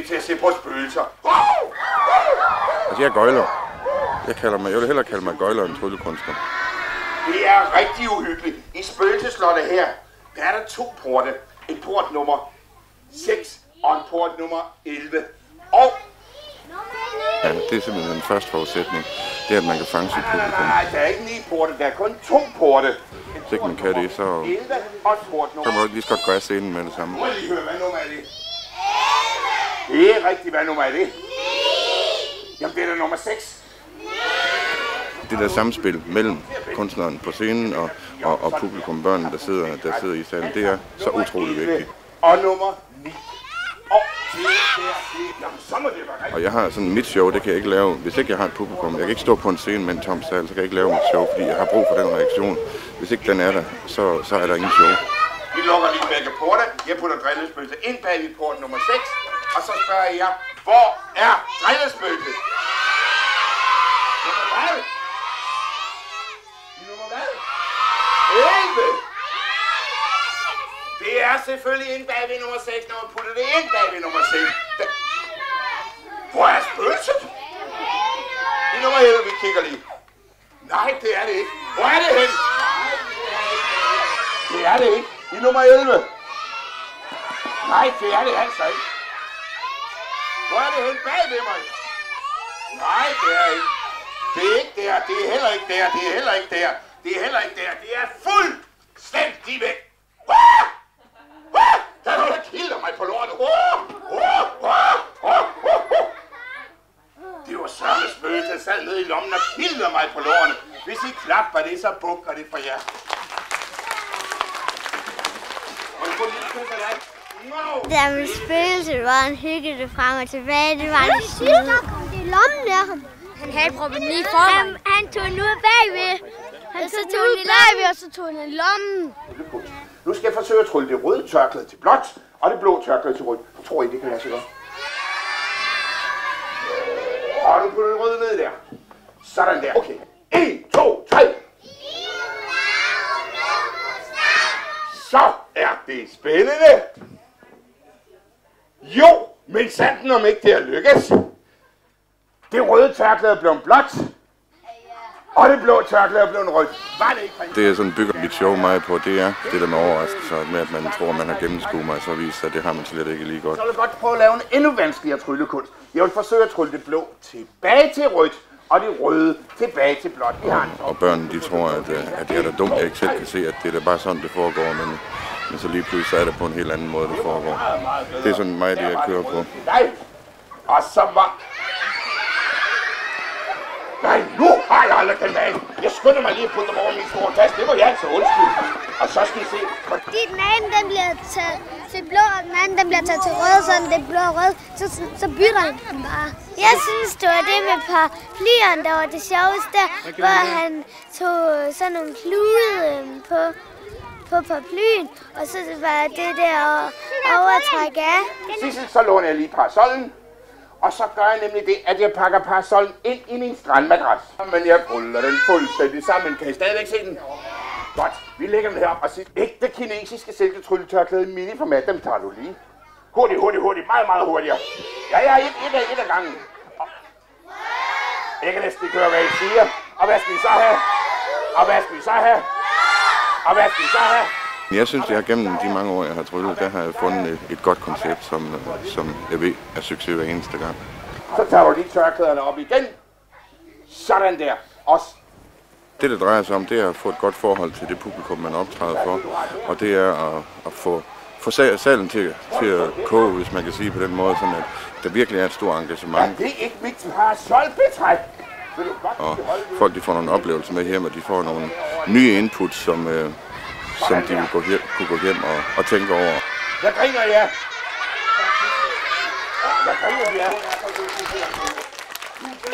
vi til at se på spøgelser. Altså, jeg er gøjler. Jeg vil hellere kalde mig gøjler end tryllekunstner. Det er rigtig uhyggeligt. I spøgelseslottet her, der er der 2 porte. En port nummer 6 og en port nummer 11. Og... Ja, det er simpelthen den første forudsætning. Det er, at man kan fange sit publikum. Nej, der er ikke 9 porte, der er kun 2 porte. Hvis ikke man kan det, så 11 og port nummer... kan man jo lige så godt gøre scenen med det samme. Må jeg lige høre, hvad nummer er det? Det er rigtigt, hvad nummer er det? Jamen, det er da nummer 6. Det der samspil mellem kunstneren på scenen og publikum, børnene, der sidder i salen, det er så utrolig vigtigt. Og nummer 9. Og jamen, så må det være rigtigt. Og jeg har sådan mit show, det kan jeg ikke lave, hvis ikke jeg har et publikum. Jeg kan ikke stå på en scene med en tom sal, så kan jeg ikke lave mit show, fordi jeg har brug for den reaktion. Hvis ikke den er der, så er der ingen show. Vi lukker lige begge porte. Jeg putter drillespøgelset ind bag i port nummer 6. Og så spørger jeg, hvor er drillespøgelset? Nummer hvad? Nummer hvad? 11! Det er selvfølgelig inde bag ved nummer 6, når man putter det ind bag ved nummer 6. Hvor er spøgelset? I nummer 11, vi kigger lige. Nej, det er det ikke. Hvor er det hen? Det er det ikke. I nummer 11. Nej, det er det altså ikke. Hvor er det hen bag ved mig? Nej, det er ikke. Det er ikke der. Det er heller ikke der. Det er heller ikke der. Det er heller ikke der. Det er fuldstændig væk. Der er noget, der kilder mig på lortet. Det var sørme spøgelset, der sad nede i lommen og kilder mig på lortet. Hvis I klapper det, så bukker det for jer. Der med spøgelset var en hyggede frem og tilbage. Det var en syge. Det er lommen af ham. Han havde proppet lige foran. Han tog den ud bagved. Han så tog den bagved, og så tog den i lommen. Nu skal jeg forsøge at trylle det røde tørklæde til blåt, og det blå tørklæde til rødt. Tror I, det kan lade sig gøre? Og nu putter det røde ned der. Sådan der. Okay. 1, 2, 3. Så er det spændende. Jo, men sanden om ikke det har lykkes. Det røde tørklæde blev blåt. Og det blå tørklæde blev rødt. Var det ikke? Det er sådan bygger mit show meget på, det er det der med overraskelser, med at man tror, man har gennemskuet mig, så viser at det har man slet ikke lige godt. Så vil jeg godt prøve at lave en endnu vanskeligere tryllekunst. Jeg vil forsøge at trylle det blå tilbage til rødt, og det røde tilbage til blåt. Og børnene, de tror, at det er da dumt, at jeg ikke selv kan se, at det er da bare sådan, det foregår, men så lige pludselig så er det på en helt anden måde, det foregår. Det er sådan meget det, jeg kører på. Nej, og så var... Nej, nu har jeg aldrig den af. Jeg skynder mig lige at putte dem over min store taske. Det var jeg altså undskyld. Og så skal I se. Fordi den ene, den bliver taget til blå, og den anden, den bliver taget til rød, så det er blå og rød. Så bytter han den bare. Jeg synes, det var det med paraplyen, der var det sjoveste, hvor han tog sådan nogle klude på paraplyen, og så var det der overtræk af. Sissel, så låner jeg lige parasollen. Og så gør jeg nemlig det, at jeg pakker parasollen ind i min strandmadras. Men jeg ruller den fuldstændig sammen. Kan I stadigvæk se den? Godt. Vi lægger den herop og siger, ægte kinesiske silketrylletørklæde i mini-format, dem tager du lige. Hurtigt, hurtigt, hurtigt. Meget, meget hurtigere. Ja, et af gangen. Jeg kan næsten ikke høre, hvad I siger. Og hvad skal I så have? Og hvad skal I så have? Og hvad skal I så have? Jeg synes, jeg gennem de mange år, jeg har tryllet, der har jeg fundet et godt koncept, som jeg ved er succes hver eneste gang. Så tager du lige tørklæderne op igen. Sådan der. Også. Det, der drejer sig om, det er at få et godt forhold til det publikum, man optræder for. Og det er at få salen til at koge, hvis man kan sige på den måde, sådan at der virkelig er et stort engagement. Ja, det er ikke mit parasolbetræk. Og folk, de får nogle oplevelser med hjem, og de får nogle nye input, som de vil kunne gå hjem og tænke over. Jeg griner jer. Jeg griner jer.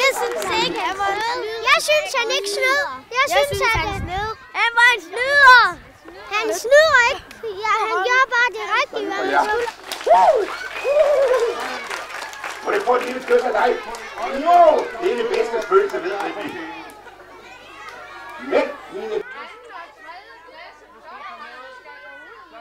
Jeg synes ikke, han var snyd. Jeg synes, han ikke snød. Jeg synes, han snød. Han var en snyder. Han snyder ikke. Ja, han gjorde bare det rigtige, hvad han skulle. Må det få et lille kys af dig? Det er det bedste spøgelse, ved jeg. Men mine